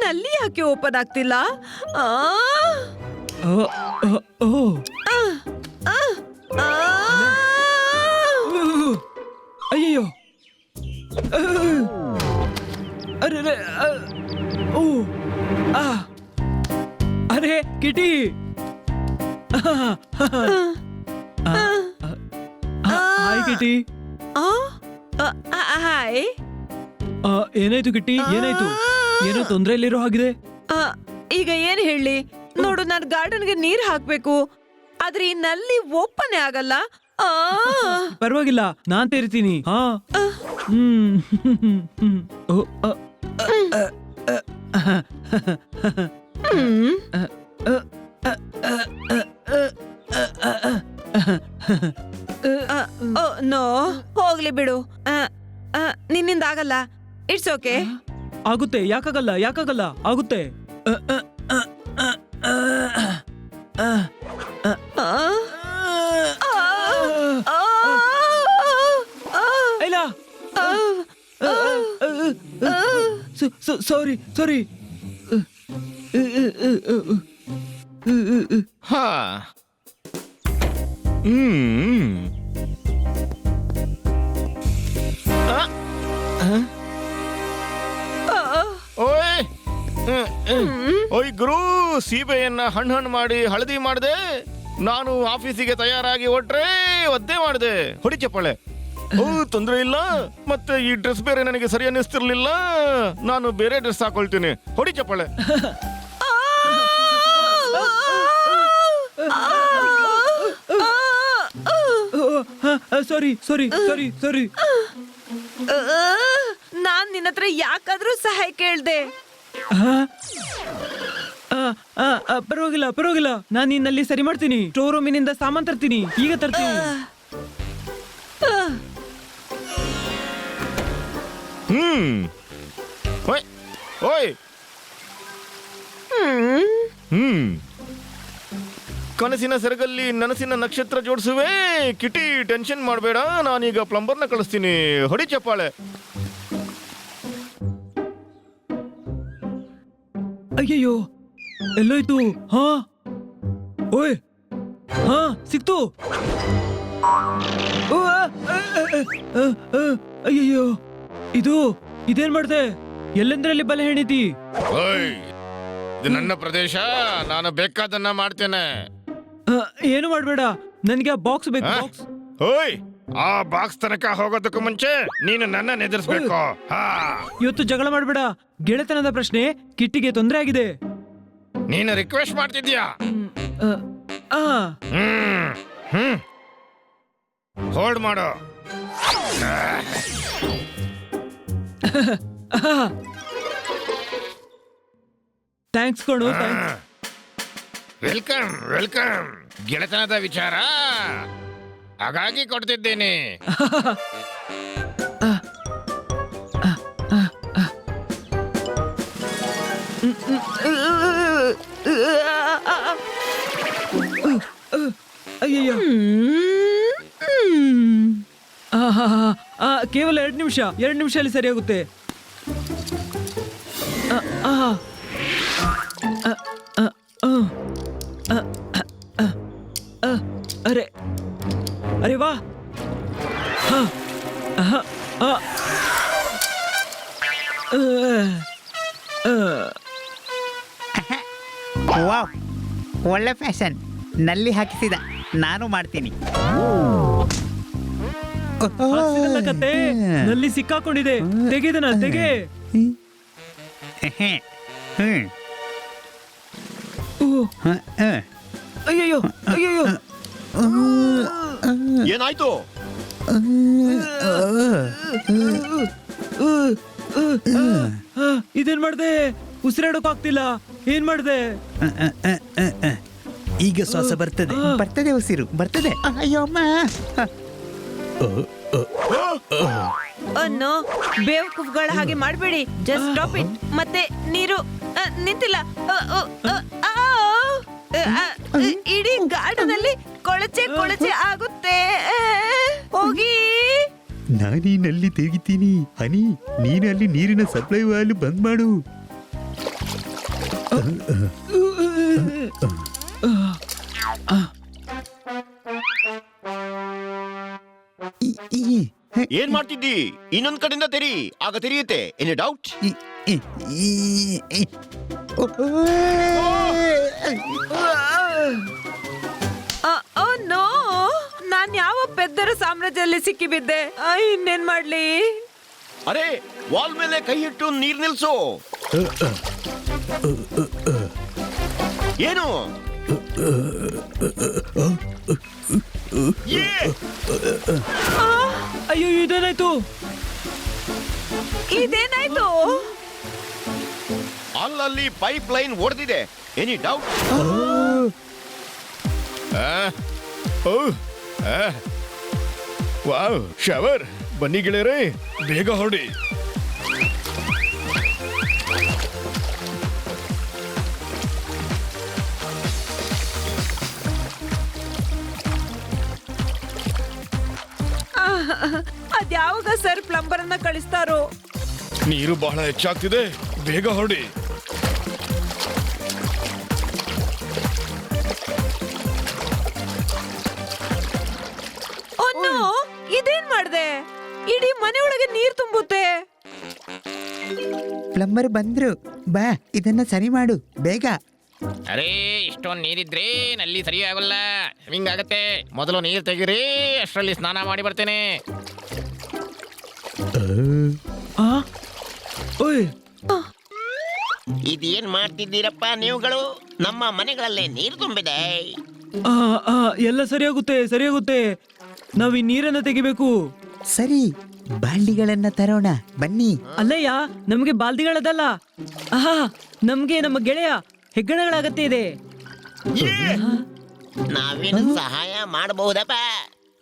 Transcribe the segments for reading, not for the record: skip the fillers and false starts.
ನಲ್ಲಿ ಯಾಕೆ ಓಪನ್ ಆಗ್ತಿಲ್ಲ? ಆ, ಆ, ಅಯ್ಯಯ್ಯೋ, ಅರೆ, ಓ, ಅರೆ ಕಿಟಿ, ಹಾಯ್ ಕಿಟಿ. ಹಾಯ್. ಏನಾಯ್ತು ಕಿಟ್ಟಿ, ಏನಾಯ್ತು? ಏನೋ ತೊಂದ್ರೆಯಲ್ಲಿರೋ ಹಾಗಿದೆ. ಈಗ ಏನ್ ಹೇಳಿ ನೋಡು, ನಾನ್ ಗಾರ್ಡನ್ಗೆ ನೀರ್ ಹಾಕ್ಬೇಕು, ಆದ್ರೆ ಈ ನಲ್ಲಿ ಓಪನ್ ಆಗಲ್ಲ. ಪರವಾಗಿಲ್ಲ, ನಾನ್ ತೆರಿತೀನಿ. ಹಾ, ನೋ, ಹೋಗ್ಲಿ ಬಿಡು, ನಿನ್ನಿಂದ ಆಗಲ್ಲ. It's okay. ಆಗುತ್ತೆ, ಯಾಕಾಗಲ್ಲ, ಯಾಕಾಗಲ್ಲ, ಆಗುತ್ತೆ. ಸಾರಿ ಸಾರಿ. ಹಾ, ಓಯ್ ಓಯ್ ಗುರು, ಸೀಬೆಯನ್ನ ಹಣ್ಣು ಮಾಡಿ ಹಳದಿ ಮಾಡಿದೆ. ನಾನು ಆಫೀಸಿಗೆ ತಯಾರಾಗಿ ಹೊಟ್ರೆ ಒದ್ದೆ ಮಾಡಿದೆ. ಹೊಡಿ ಚಪ್ಪಾಳೆ. ಓ, ತೊಂದ್ರೆ ಇಲ್ಲ. ಮತ್ತೆ ಈ ಡ್ರೆಸ್ ಬೇರೆ ನನಗೆ ಸರಿ ಅನ್ನಿಸ್ತಿರ್ಲಿಲ್ಲ. ನಾನು ಬೇರೆ ಡ್ರೆಸ್ ಹಾಕೊಳ್ತೀನಿ. ಹೊಡಿ ಚಪ್ಪಾಳೆ. ಸಾರಿ ಸಾರಿ ಸಾರಿ ಸಾರಿ. ನಾನ್ ನಿನ್ನ ಹತ್ರ ಯಾಕಾದ್ರೂ ಸಹಾಯ ಕೇಳ್ದೆ. ಪರವಾಗಿಲ್ಲ ಪರವಾಗಿಲ್ಲ, ನಾನು ನಿನ್ನಲ್ಲಿ ಸರಿ ಮಾಡ್ತೀನಿ. ಸ್ಟೋರ್ ರೂಮಿನಿಂದ ಸಾಮಾನ್ ತರ್ತೀನಿ, ಈಗ ತರ್ತೀನಿ. ಓಯ್ ಓಯ್, ಕನಸಿನ ಸೆರಗಲ್ಲಿ ನನಸಿನ ನಕ್ಷತ್ರ ಜೋಡಿಸುವೆ. ಕಿಟಿ, ಟೆನ್ಷನ್ ಮಾಡಬೇಡ, ನಾನೀಗ ಪ್ಲಂಬರ್ನ ಕಳಿಸ್ತೀನಿ. ಹೊಡಿ ಚಪ್ಪಾಳೆ. ಅಯ್ಯಯ್ಯೋ, ಎಲ್ಲೋಯ್ತು? ಹಾ, ಓಯ್, ಹಾ, ಸಿಕ್ತು. ಅಯ್ಯಯ್ಯೋ, ಇದೇನ್ ಮಾಡ್ದೆ? ಎಲ್ಲೆಂದ್ರಲ್ಲಿ ಬಲೆ ಹೆಣಿತಿ? ಓಯ್, ಇದು ನನ್ನ ಪ್ರದೇಶ, ನಾನು ಬೇಕಾದನ್ನ ಮಾಡ್ತೇನೆ. ಏನು ಮಾಡ್ಬೇಡ, ನನ್ಗೆ ಆ ಬಾಕ್ಸ್ ಬೇಕು. ಬಾಕ್ಸ್. ಓಯ್, ಆ ಬಾಕ್ಸ್ ತನಕ ಹೋಗೋದಕ್ಕೂ ಮುಂಚೆ ನೀನು ನನ್ನ ಎದುರಿಸ್ಬೇಕು. ಇವತ್ತು ಜಗಳ ಮಾಡ್ಬೇಡ. ಗೆಳೆತನದ ಪ್ರಶ್ನೆ, ಕಿಟ್ಟಿಗೆ ತೊಂದರೆ ಆಗಿದೆ. ನೀನು ರಿಕ್ವೆಸ್ಟ್ ಮಾಡ್ತಿದ್ಯಾ? ಹೋಲ್ಡ್ ಮಾಡು. ಥ್ಯಾಂಕ್ಸ್ ಕಣು. Welcome welcome. ಗೆಳೆತನದ ವಿಚಾರ, ಹಾಗಾಗಿ ಕೊಡ್ತಿದ್ದೇನೆ. ಅಯ್ಯಯ್ಯೋ, ಕೇವಲ 2 ನಿಮಿಷ, 2 ನಿಮಿಷದಲ್ಲಿ ಸರಿಯಾಗುತ್ತೆ. ಅರೆ ಅರೆ ವಾ. ವಾವ್, ಒಳ್ಳೆ ಫ್ಯಾಷನ್. ನಲ್ಲಿ ಹಾಕಿಸಿದ, ನಾನು ಮಾಡ್ತೀನಿ. ಕತೆ ನಲ್ಲಿ ಸಿಕ್ಕಾಕೊಂಡಿದೆ. ತೆಗೆದನ ತೆಗೆ. ಅಯ್ಯಯ್ಯೋ ಅಯ್ಯಯ್ಯೋ, ಏನಾಯ್ತು? ಇದೇನ್ ಮಾಡ್ದೆ? ಉಸಿರಾಡೋಕ್ ಆಗ್ತಿಲ್ಲ. ಏನ್ ಮಾಡ್ದೆ? ಈಗ ಶ್ವಾಸ ಬರ್ತದೆ, ಬರ್ತದೆ, ಉಸಿರು ಬರ್ತದೆ. ಅಯ್ಯೋ ಅಮ್ಮ. ಅನ್ನೋ, ಬೇವಕೂಫ್ಗಳ ಹಾಗೆ ಮಾಡ್ಬೇಡಿ. Just stop it. ಮತ್ತೆ ನೀರು ನಿಂತಿಲ್ಲ. ಇಡೀ ಗಾರ್ಡನ್ ಅಲ್ಲಿ ಕೊಳಚೆ ಕೊಳಚೆ ಆಗುತ್ತೆ. ಹೋಗಿ. ನಾನೀ ನಲ್ಲಿ ತೆಗಿತೀನಿ. ಹನಿ, ನೀನು ಅಲ್ಲಿ ನೀರಿನ ಸಪ್ಲೈ ವಾಲ್ವ್ ಬಂದ್ ಮಾಡು. ಈ, ಈ, ಏನ್ ಮಾಡ್ತಿದ್ದಿ? ಇನ್ನೊಂದ್ ಕಡೆಯಿಂದ ತೆರಿ, ಆಗ ತೆರೆಯುತ್ತೆ. Any doubt? ಈ, ಈ, ಈ, ಈ. ಓ, ಓ ನೋ, ನಾನ್ ಯಾವ ಪೆದ್ದರ ಸಾಮ್ರಾಜ್ಯದಲ್ಲಿ ಸಿಕ್ಕಿಬಿದ್ದೆ. ಇನ್ನೇನ್ ಮಾಡ್ಲಿ? ಅರೆ, ವಾಲ್ ಮೇಲೆ ಕೈ ಇಟ್ಟು ನೀರ್ ನಿಲ್ಸು. ಏನು? ಏ! ಅಯ್ಯೋ ಇದೇನಾಯ್ತು? ಇದೇನಾಯ್ತು? ಅಲ್ಲಲ್ಲಿ ಪೈಪ್ ಲೈನ್ ಒಡೆದಿದೆ. Any doubt? Wow, shower. ಬನ್ನಿ ಗೆಳೆಯರೇ, ಬೇಗ ಹೊರಡಿ. ಅದ್ಯಾವಾಗ ಸರ್ ಪ್ಲಂಬರ್ ಅನ್ನ ಕಳಿಸ್ತಾರೋ? ನೀರು ಬಹಳ ಹೆಚ್ಚಾಗ್ತಿದೆ, ಬೇಗ ಹೊರಡಿ. ಒನ್ನು ಇದೇನ್ ಮಾಡ್ದೆ? ಇಡೀ ಮನೆ ಒಳಗೆ ನೀರ್ ತುಂಬುತ್ತೆ. ಪ್ಲಂಬರ್ ಬಂದ್ರು. ಬಾ, ಇದನ್ನ ಸರಿ ಮಾಡು ಬೇಗ. ಅರೇ ಇಷ್ಟೊಂದು ನೀರಿದ್ರೆ ನಲ್ಲಿ ಸರಿ ಆಗೋಲ್ಲ, ಸ್ವಿಂಗ್ ಆಗತ್ತೆ. ಮೊದಲು ನೀರು ತೆಗೀರಿ, ಅಷ್ಟರಲ್ಲಿ ಸ್ನಾನ ಮಾಡಿ ಬರ್ತೇನೆ. ಆ? ಓಯ್, ಇದೇನ್ ಮಾಡ್ತಿದ್ದೀರಪ್ಪ ನೀವುಗಳು? ನಮ್ಮ ಮನೆಗಳಲ್ಲೇ ನೀರು ತುಂಬಿದೆ. ಆ, ಆ, ಎಲ್ಲ ಸರಿಯಾಗುತ್ತೆ ಸರಿಯಾಗುತ್ತೆ. ನಾವ್ ಈ ನೀರನ್ನ ತೆಗಿಬೇಕು. ಸರಿ, ಬಾಂಡಿಗಳನ್ನ ತರೋಣ ಬನ್ನಿ. ಅಲ್ಲಯ್ಯ, ನಮ್ಗೆ ಬಾಲ್ದಿಗಳದಲ್ಲ. ಆಹಾ, ನಮ್ಗೆ ನಮ್ಮ ಗೆಳೆಯ ಹೆಗ್ಗಣಗಳ ಅಗತ್ಯ ಇದೆ. ನಾವೇನು ಸಹಾಯ ಮಾಡಬಹುದಪ್ಪ?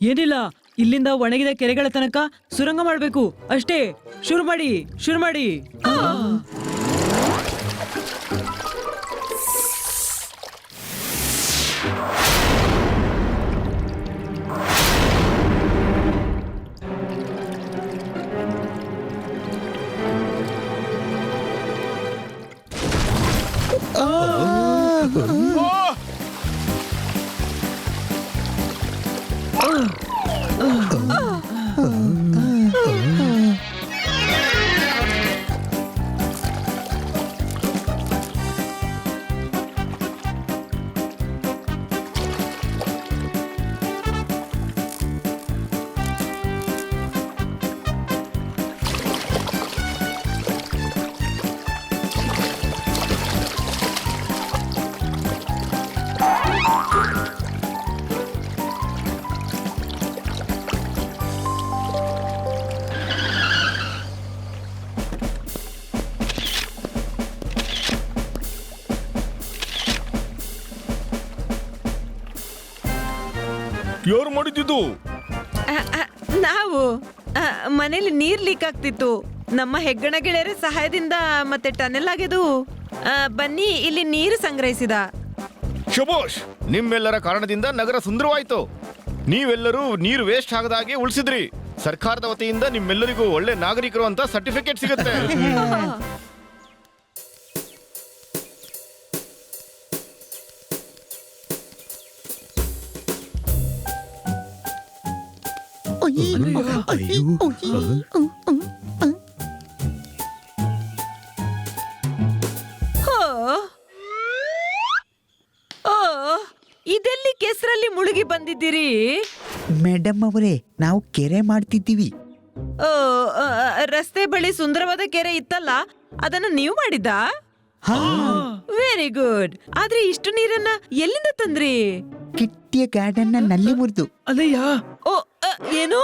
ಏನಿಲ್ಲ, ಇಲ್ಲಿಂದ ಒಣಗಿದ ಕೆರೆಗಳ ತನಕ ಸುರಂಗ ಮಾಡ್ಬೇಕು ಅಷ್ಟೇ. ಶುರು ಮಾಡಿ ಶುರು ಮಾಡಿ. ಯಾರು ಮಾಡಿದ್ದು? ನಾವು ಮನೇಲಿ ನೀರ್ ಲೀಕ್ ಆಗ್ತಿತ್ತು. ನಮ್ಮ ಹೆಗ್ಗಣ ಗೆಳೆಯರ ಸಹಾಯದಿಂದ ಮತ್ತೆ ಟನೆಲ್ ಆಗಿದ್ದು. ಬನ್ನಿ ಇಲ್ಲಿ ನೀರು ಸಂಗ್ರಹಿಸಿದ. ಶಬೋಶ್, ನಿಮ್ಮೆಲ್ಲರ ಕಾರಣದಿಂದ ನಗರ ಸುಂದರವಾಯ್ತು. ನೀವೆಲ್ಲರೂ ನೀರು ವೇಸ್ಟ್ ಆಗದಾಗೆ ಉಳಿಸಿದ್ರಿ. ಸರ್ಕಾರದ ವತಿಯಿಂದ ನಿಮ್ಮೆಲ್ಲರಿಗೂ ಒಳ್ಳೆ ನಾಗರಿಕರು ಅಂತ ಸರ್ಟಿಫಿಕೇಟ್ ಸಿಗುತ್ತೆ. ಇದೆಲ್ಲಿ ಕೆಸರಲ್ಲಿ ಮುಳುಗಿ ಬಂದಿದ್ದೀರಿ? ಮೇಡಮ್ ಅವರೇ, ನಾವು ಕೆರೆ ಮಾಡ್ತಿದ್ದೀವಿ. ಓ, ರಸ್ತೆ ಬಳಿ ಸುಂದರವಾದ ಕೆರೆ ಇತ್ತಲ್ಲ, ಅದನ್ನ ನೀವು ಮಾಡಿದ್ದಾ? Very good. ಆದ್ರೆ ಇಷ್ಟು ನೀರನ್ನ ಎಲ್ಲಿಂದ ತಂದ್ರಿ? ಕಿಟ್ಟಿಯ ಗಾರ್ಡನ್ನ ನಲ್ಲಿ ಮುರಿದು. ಅಲ್ಲಯ್ಯ, ಓ, ಏನು?